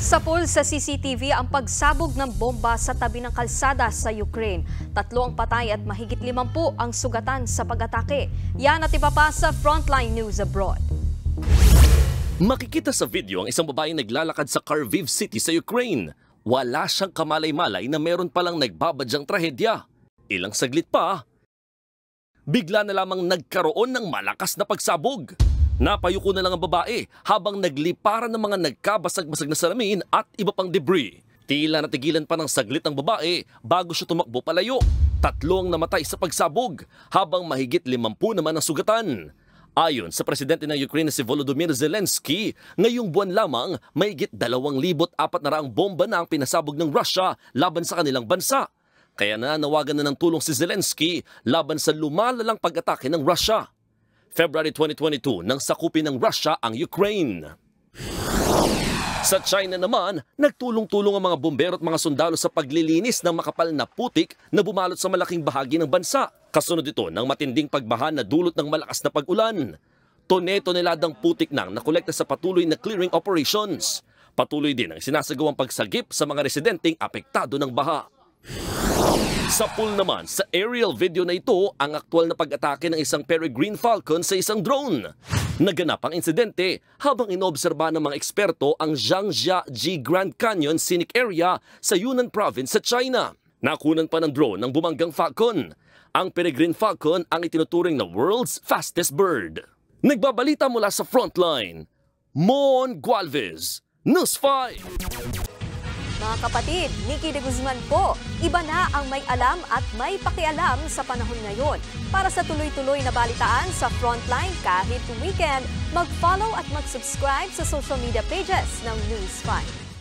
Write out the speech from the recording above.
Sapul sa CCTV ang pagsabog ng bomba sa tabi ng kalsada sa Ukraine. 3 ang patay at mahigit 50 ang sugatan sa pag-atake. Yan at iba pa sa Frontline News Abroad. Makikita sa video ang isang babaeng naglalakad sa Kharkiv City sa Ukraine. Wala siyang kamalay-malay na meron palang nagbabadyang trahedya. Ilang saglit pa, bigla na lamang nagkaroon ng malakas na pagsabog. Napayuko na lang ang babae habang nagliparan ng mga nagkabasag-basag na salamin at iba pang debris. Tila natigilan pa ng saglit ang babae bago siya tumakbo palayo. 3 ang namatay sa pagsabog habang mahigit 50 naman ang sugatan. Ayon sa presidente ng Ukraine na si Volodymyr Zelensky, ngayong buwan lamang mahigit 2,400 bomba na ang pinasabog ng Russia laban sa kanilang bansa. Kaya nanawagan na ng tulong si Zelensky laban sa lumalalang pag-atake ng Russia. February 2022 nang sakupin ng Russia ang Ukraine. Sa China naman, nagtulong-tulong ang mga bumbero at mga sundalo sa paglilinis ng makapal na putik na bumalot sa malaking bahagi ng bansa. Kasunod ito ng matinding pagbaha na dulot ng malakas na pag-ulan. Tone-toneladang putik nang nakolekta sa patuloy na clearing operations. Patuloy din ang sinasagawang pagsagip sa mga residenteng apektado ng baha. Sa pool naman, sa aerial video na ito, ang aktwal na pag-atake ng isang Peregrine Falcon sa isang drone. Naganap ang insidente habang inobserba ng mga eksperto ang Zhangjiajie Grand Canyon Scenic Area sa Yunnan Province sa China. Nakunan pa ng drone ng bumanggang Falcon. Ang Peregrine Falcon ang itinuturing na world's fastest bird. Nagbabalita mula sa Frontline, Mon Gualvez, News 5. Mga kapatid, Nikki de Guzman po. Iba na ang may alam at may pakialam sa panahon ngayon. Para sa tuloy-tuloy na balitaan sa Frontline kahit weekend, mag-follow at mag-subscribe sa social media pages ng News 5.